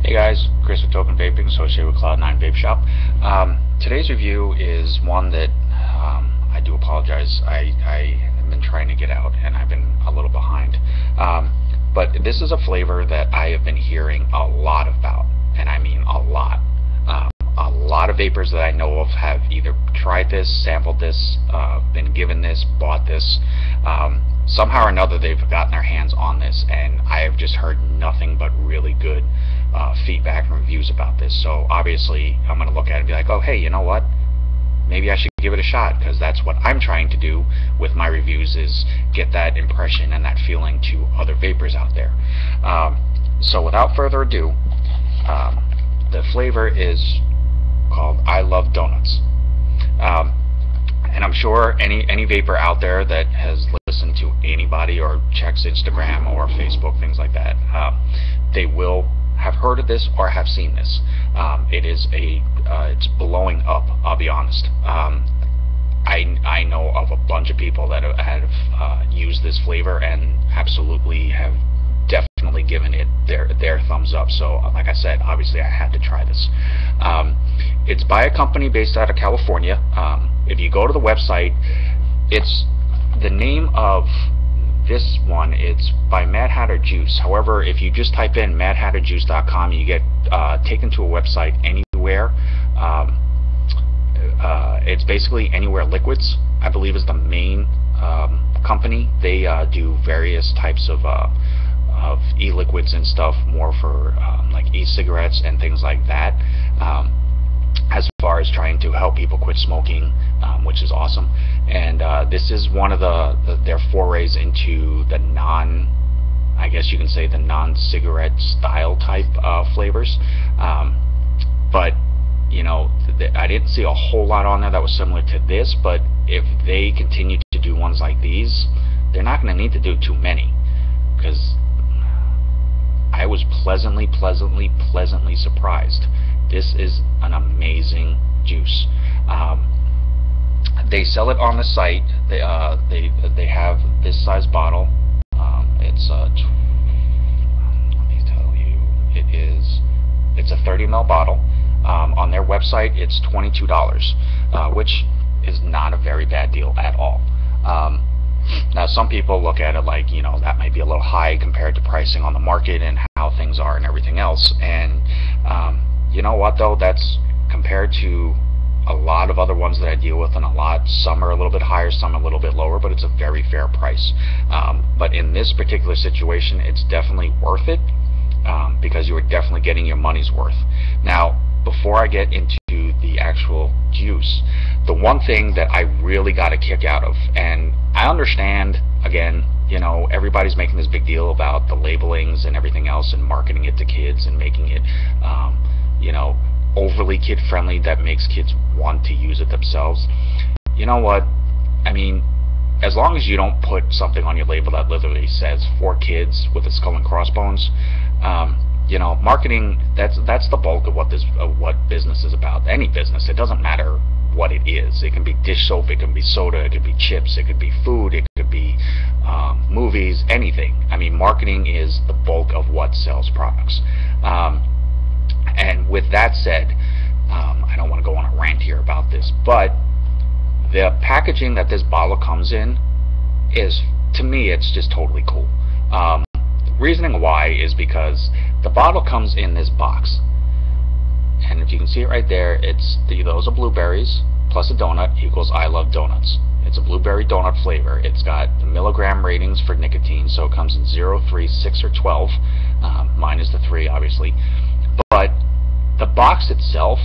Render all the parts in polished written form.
Hey guys, Chris with Token Vaping, associated with Cloud9 Vape Shop. Today's review is one that I do apologize. I have been trying to get out and I've been a little behind. But this is a flavor that I have been hearing a lot about, and I mean a lot. A lot of vapors that I know of have either tried this, sampled this, been given this, bought this. Somehow or another they've gotten their hands on this, and I have just heard nothing but really good feedback and reviews about this. So obviously I'm going to look at it and be like, oh hey, you know what? Maybe I should give it a shot, because that's what I'm trying to do with my reviews, is get that impression and that feeling to other vapors out there. So without further ado, the flavor is called I Love Donuts. And I'm sure any vapor out there that has listened to anybody or checks Instagram or Facebook, things like that, they will have heard of this or have seen this. It's blowing up, I'll be honest. I know of a bunch of people that have used this flavor and absolutely have definitely given it their thumbs up. So like I said, obviously I had to try this. It's by a company based out of California. If you go to the website, it's the name of this one, it's by Mad Hatter Juice. However, if you just type in madhatterjuice.com, you get taken to a website anywhere. It's basically Anywhere Liquids, I believe, is the main company. They do various types of e-liquids and stuff, more for like e-cigarettes and things like that, as far as trying to help people quit smoking, which is awesome. And this is one of their forays into the I guess you can say the non-cigarette style type flavors. But you know, I didn't see a whole lot on there that was similar to this, but if they continue to do ones like these, they're not going to need to do too many, because I was pleasantly surprised. This is an amazing juice. They sell it on the site. They have this size bottle. It's let me tell you, it's a 30 ml bottle. On their website, it's $22, which is not a very bad deal at all. Now, some people look at it like, you know, that might be a little high compared to pricing on the market and how things are and everything else. And you know what, though, that's compared to a lot of other ones that I deal with, and some are a little bit higher, some a little bit lower, but it's a very fair price. But in this particular situation, it's definitely worth it, because you are definitely getting your money's worth. Now, before I get into the actual juice, the one thing that I really got a kick out of, and I understand, again, you know, everybody's making this big deal about the labelings and everything else and marketing it to kids and making it, you know, overly kid friendly, that makes kids want to use it themselves. You know what? I mean, as long as you don't put something on your label that literally says for kids with a skull and crossbones, you know, marketing, that's the bulk of what business is about. Any business, it doesn't matter what it is. It can be dish soap, it can be soda, it could be chips, it could be food, it could be movies, anything. I mean, marketing is the bulk of what sells products. And with that said, I don't want to go on a rant here about this, but the packaging that this bottle comes in is, to me, it's just totally cool. Reasoning why is because the bottle comes in this box, and if you can see it right there, those are blueberries plus a donut equals I Love Donuts. It's a blueberry donut flavor. It's got the milligram ratings for nicotine, so it comes in 0, 3, 6, or 12. Mine is the 3, obviously. But the box itself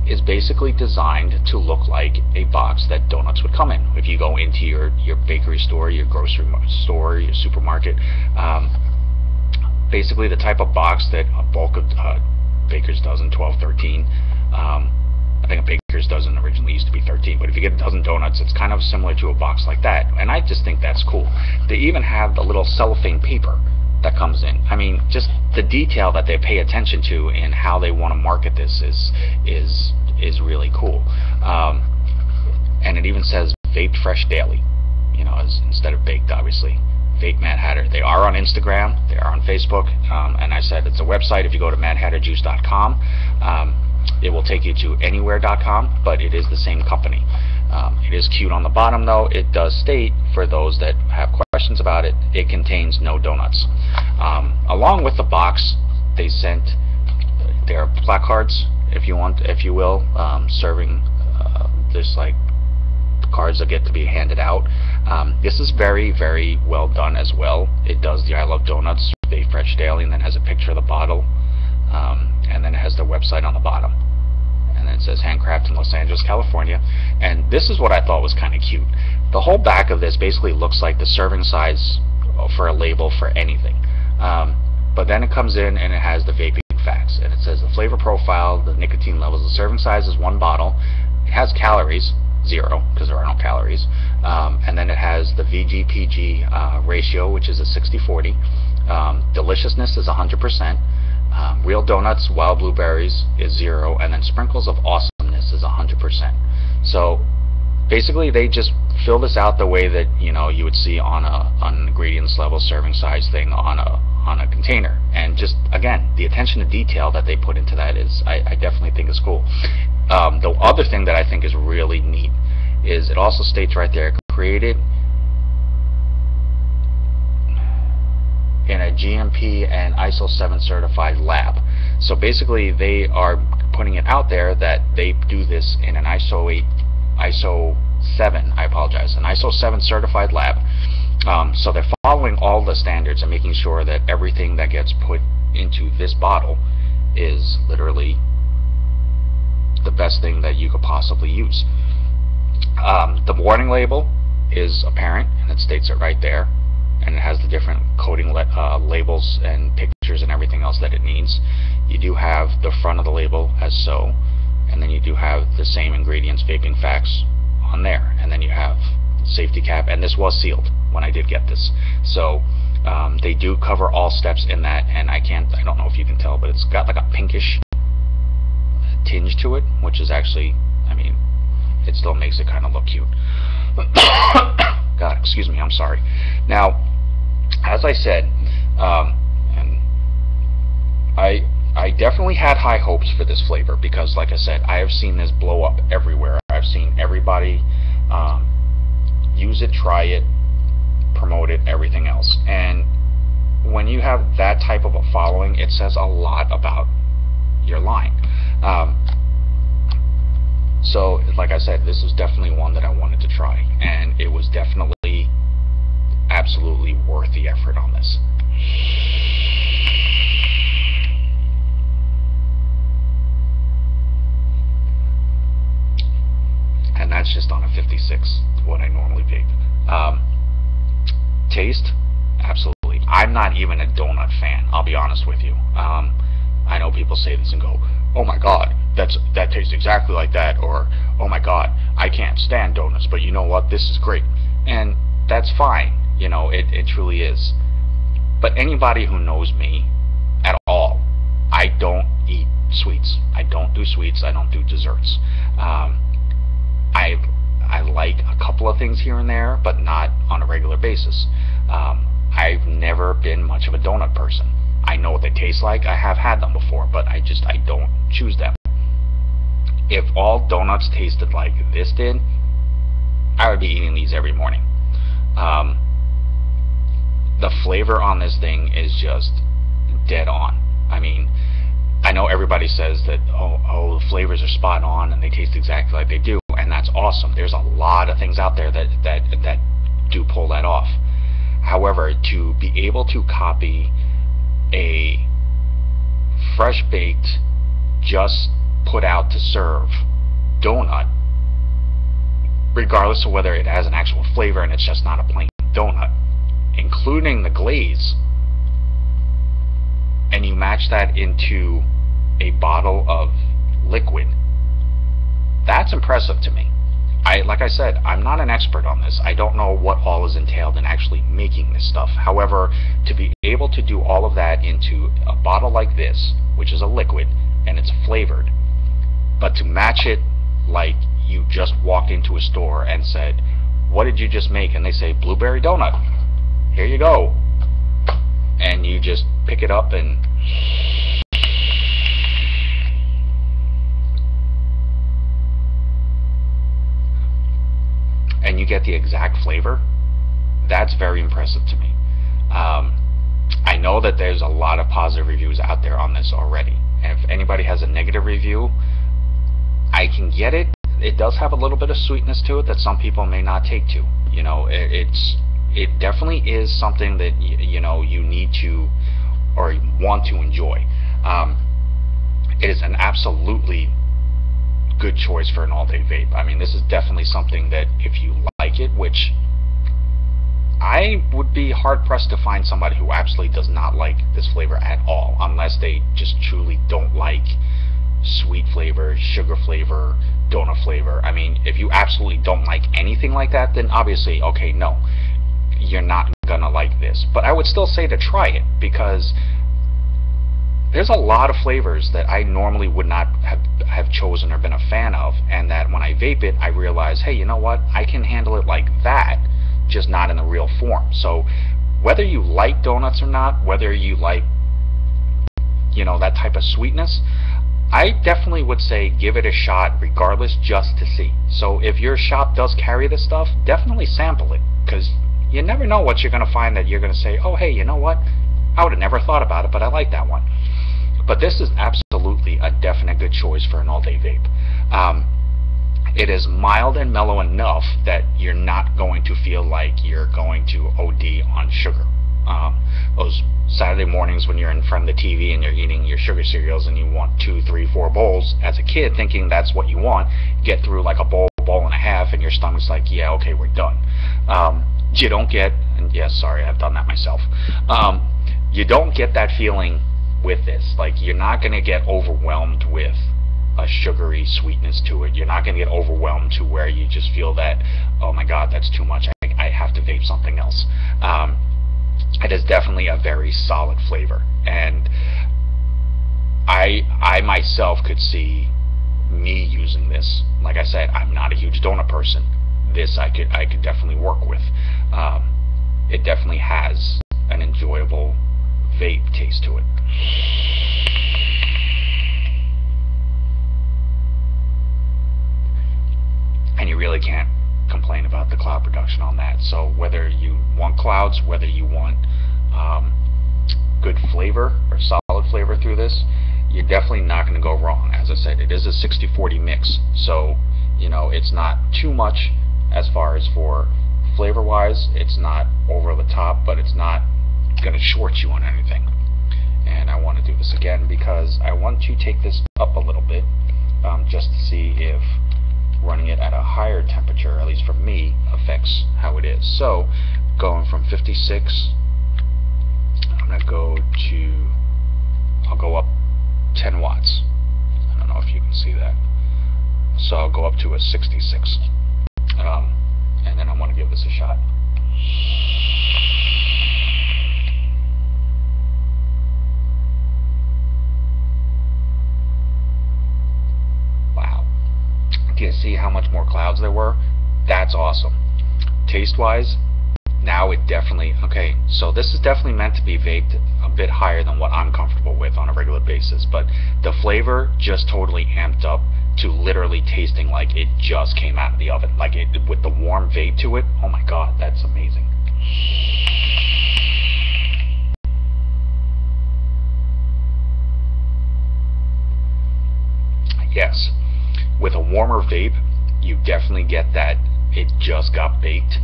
is basically designed to look like a box that donuts would come in. If you go into your bakery store, your grocery store, your supermarket, basically the type of box that a bulk of Baker's Dozen, 12, 13. I think a Baker's Dozen originally used to be 13, but if you get a dozen donuts, it's kind of similar to a box like that, and I just think that's cool. They even have the little cellophane paper that comes in. I mean, just the detail that they pay attention to in how they want to market this is really cool. And it even says vaped fresh daily, you know, instead of baked, obviously. Vape Mad Hatter. They are on Instagram, they are on Facebook, and I said it's a website. If you go to madhatterjuice.com, it will take you to anywhere.com, but it is the same company. It is cute on the bottom, though. It does state, for those that have questions about it, it contains no donuts. Along with the box, they sent their placards, if you will, serving this like cards that get to be handed out. This is very, very well done as well. It does the I Love Donuts, Vape Fresh Daily, and then has a picture of the bottle, and then it has their website on the bottom, and then it says handcrafted in Los Angeles, California. And this is what I thought was kind of cute. The whole back of this basically looks like the serving size for a label for anything, but then it comes in and it has the vaping facts, and it says the flavor profile, the nicotine levels, the serving size is 1 bottle, it has calories 0 because there are no calories, and then it has the VG/PG ratio, which is a 60/40. Deliciousness is 100%. Real donuts, wild blueberries is 0, and then sprinkles of awesomeness is 100%. So basically, they just fill this out the way that you would see on an ingredients level serving size thing on a container. And just again, the attention to detail that they put into that is, I definitely think is cool. The other thing that I think is really neat is it also states right there, created in a GMP and ISO 7 certified lab. So basically, they are putting it out there that they do this in an ISO 7, I apologize, an ISO 7 certified lab. So they're following all the standards and making sure that everything that gets put into this bottle is literally the best thing that you could possibly use. The warning label is apparent, and it states it right there, and it has the different coding labels and pictures and everything else that it needs. You do have the front of the label as so, and then you do have the same ingredients, vaping facts on there, and then you have safety cap, and this was sealed when I did get this. So they do cover all steps in that, and I don't know if you can tell, but it's got like a pinkish tinge to it, which is actually, I mean, it still makes it kind of look cute. God, excuse me, I'm sorry. Now, as I said, and I definitely had high hopes for this flavor because, like I said, I have seen this blow up everywhere. I've seen everybody use it, try it, promote it, everything else. And when you have that type of a following, it says a lot about your line. So, like I said, this was definitely one that I wanted to try, and it was definitely absolutely worth the effort on this. And that's just on a 56, what I normally vape. Taste, absolutely. I'm not even a donut fan, I'll be honest with you. I know people say this and go, oh my god, that tastes exactly like that, or oh my god, I can't stand donuts, but you know what, this is great. And that's fine, it truly is. But anybody who knows me at all, I don't eat sweets. I don't do sweets, I don't do desserts. I like a couple of things here and there, but not on a regular basis. I've never been much of a donut person. I know what they taste like, I have had them before, but I don't choose them. If all donuts tasted like this did, I would be eating these every morning. The flavor on this thing is just dead on. I mean, I know everybody says that, oh, the flavors are spot on and they taste exactly like they do, and that's awesome. There's a lot of things out there that do pull that off. However, to be able to copy a fresh baked, just put out to serve donut, regardless of whether it has an actual flavor and it's just not a plain donut, including the glaze, and you match that into a bottle of liquid, that's impressive to me. Like I said, I'm not an expert on this. I don't know what all is entailed in actually making this stuff. However, to be able to do all of that into a bottle like this, which is a liquid, and it's flavored, but to match it like you just walked into a store and said, what did you just make? And they say, blueberry donut. here you go. And you just pick it up and you get the exact flavor. That's very impressive to me. I know that there's a lot of positive reviews out there on this already, and if anybody has a negative review, I can get it. It does have a little bit of sweetness to it that some people may not take to. You know, it definitely is something that you know you need to or want to enjoy. It is an absolutely good choice for an all-day vape. I mean, this is definitely something that if you like it, which I would be hard-pressed to find somebody who absolutely does not like this flavor at all, unless they just truly don't like sweet flavor, sugar flavor, donut flavor. I mean, if you absolutely don't like anything like that, then obviously, okay, no, you're not gonna like this. But I would still say to try it, because there's a lot of flavors that I normally would not have chosen or been a fan of, and that when I vape it, I realize, hey, you know what, I can handle it like that, just not in the real form. So whether you like donuts or not, whether you like, you know, that type of sweetness, I definitely would say give it a shot regardless, just to see. So if your shop does carry this stuff, definitely sample it, because you never know what you're going to find that you're going to say, oh, hey, you know what, I would have never thought about it, but I like that one. But this is absolutely a definite good choice for an all-day vape. It is mild and mellow enough that you're not going to feel like you're going to OD on sugar. Those Saturday mornings when you're in front of the TV and you're eating your sugar cereals and you want 2, 3, 4 bowls as a kid, thinking that's what you want, get through like a bowl and a half, and your stomach's like, yeah, okay, we're done. You don't get, and yes, sorry, I've done that myself. You don't get that feeling with this. Like, you're not going to get overwhelmed with a sugary sweetness to it. You're not going to get overwhelmed to where you just feel that, oh my god, that's too much, I have to vape something else. It is definitely a very solid flavor, and I myself could see me using this. Like I said, I'm not a huge donut person. This I could definitely work with. It definitely has an enjoyable vape taste to it. And you really can't complain about the cloud production on that. So whether you want clouds, whether you want good flavor or solid flavor through this, you're definitely not going to go wrong. As I said, it is a 60-40 mix, so you know it's not too much as far as for flavor wise. It's not over the top, but it's not going to short you on anything. And I want to do this again because I want to take this up a little bit, just to see if running it at a higher temperature, at least for me, affects how it is. So going from 56, I'm going to go to, I'll go up 10 watts. I don't know if you can see that. So I'll go up to a 66. And then I want to give this a shot. Wow. Do you see how much more clouds there were? That's awesome. Taste-wise, now it definitely, okay, so this is definitely meant to be vaped a bit higher than what I'm comfortable with on a regular basis, but the flavor just totally amped up to literally tasting like it just came out of the oven, like it with the warm vape to it. Oh my god, that's amazing. Yes, with a warmer vape, you definitely get that it just got baked,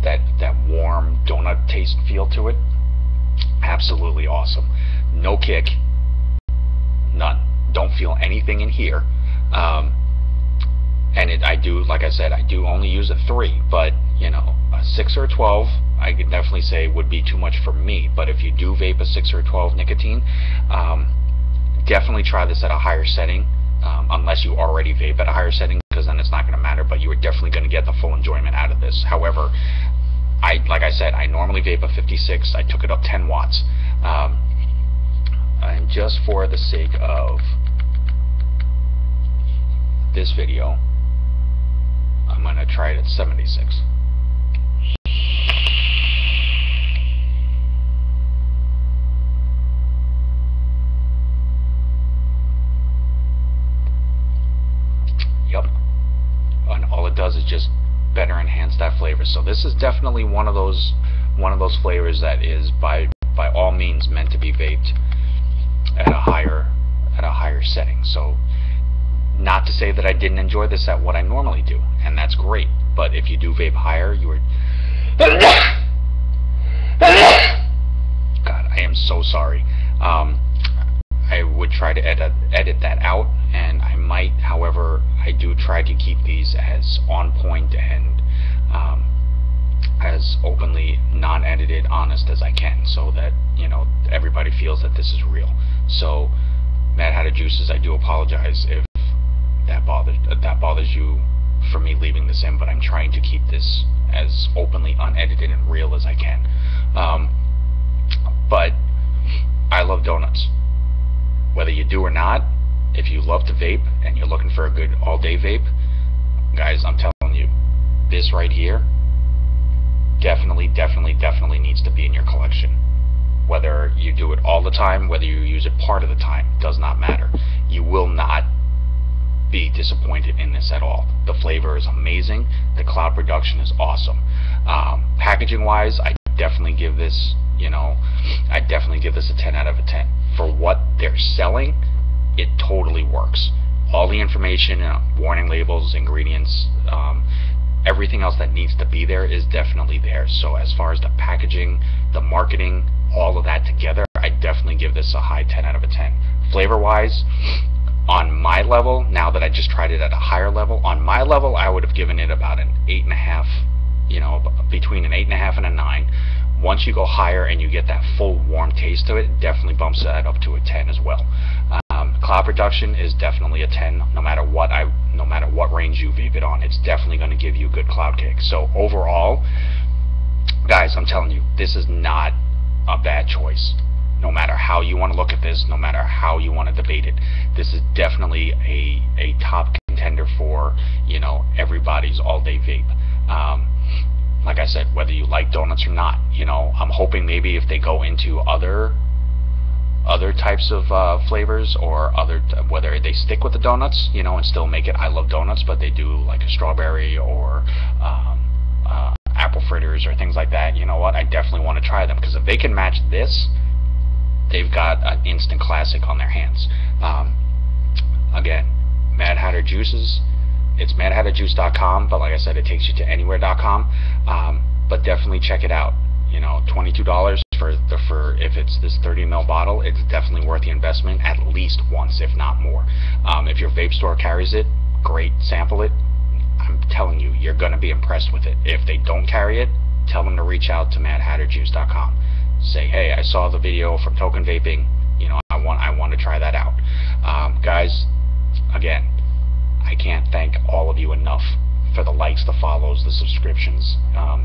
that warm donut taste feel to it. Absolutely awesome. No kick, none. Don't feel anything in here. And I do, like I said, I do only use a 3, but you know, a 6 or a 12, I could definitely say would be too much for me. But if you do vape a 6 or a 12 nicotine, definitely try this at a higher setting, unless you already vape at a higher setting, because then it's not going to matter. But you are definitely going to get the full enjoyment out of this. However, like I said, I normally vape a 56. I took it up 10 watts, and just for the sake of this video, I'm going to try it at 76. just better enhance that flavor. So this is definitely one of those flavors that is by all means meant to be vaped at a higher setting. So not to say that I didn't enjoy this at what I normally do, and that's great. But if you do vape higher, you are God, I am so sorry. I would try to edit that out, and I might. However, I do try to keep these as on point and as openly non-edited, honest as I can, so that everybody feels that this is real. So, Mad Hatter Juices, I do apologize if that bothers you for me leaving this in, but I'm trying to keep this as openly unedited and real as I can. But I love donuts. Whether you do or not, if you love to vape and you're looking for a good all-day vape, guys, I'm telling you, this right here definitely needs to be in your collection. Whether you do it all the time, whether you use it part of the time, does not matter. You will not be disappointed in this at all. The flavor is amazing. The cloud production is awesome. Packaging wise, I definitely give this a 10 out of a 10. For what they're selling, it totally works. All the information, warning labels, ingredients, everything else that needs to be there is definitely there. So as far as the packaging, the marketing, all of that together, I definitely give this a high 10 out of a 10. Flavor wise, on my level, now that I just tried it at a higher level, on my level I would have given it about an 8.5, between an 8.5 and a 9. Once you go higher and you get that full warm taste to it, it definitely bumps that up to a 10 as well. Cloud production is definitely a 10, no matter what range you vape it on. It's definitely going to give you a good cloud kick. So overall, guys, I'm telling you, this is not a bad choice. No matter how you want to look at this, no matter how you want to debate it, this is definitely a top contender for everybody's all-day vape. Like I said, whether you like donuts or not, I'm hoping maybe if they go into other types of flavors, or whether they stick with the donuts, and still make it I love donuts, but they do like a strawberry or apple fritters or things like that. You know what? I definitely want to try them, because if they can match this, they've got an instant classic on their hands. Again, Mad Hatter Juices. It's madhatterjuice.com, but like I said, it takes you to anywhere.com. But definitely check it out. $22 for if it's this 30 ml bottle, it's definitely worth the investment at least once, if not more. If your vape store carries it, great, sample it. I'm telling you, you're going to be impressed with it. If they don't carry it, tell them to reach out to madhatterjuice.com. Say, hey, I saw the video from Token Vaping. I want to try that out. Guys, again, I can't thank all of you enough for the likes, the follows, the subscriptions,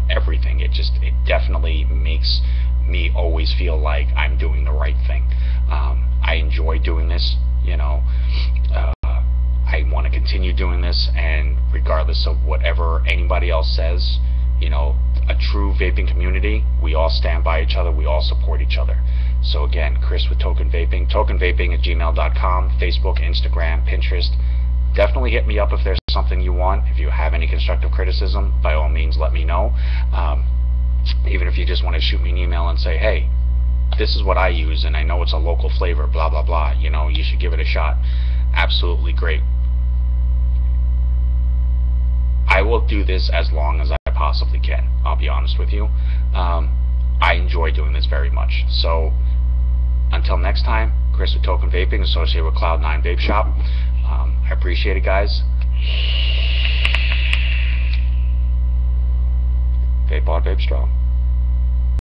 everything. It definitely makes me always feel like I'm doing the right thing. I enjoy doing this. I want to continue doing this, and regardless of whatever anybody else says, a true vaping community, we all stand by each other, we all support each other. So again, Chris with Token Vaping, tokenvaping@gmail.com, Facebook, Instagram, Pinterest. Definitely hit me up if there's something you want. If you have any constructive criticism, by all means let me know. Even if you just want to shoot me an email and say, hey, this is what I use and I know it's a local flavor, blah blah blah, you should give it a shot. Absolutely great. I will do this as long as I possibly can, I'll be honest with you. I enjoy doing this very much. So until next time, Chris with Token Vaping, associated with Cloud9 Vape Shop. I appreciate it, guys. Vape on, vape strong.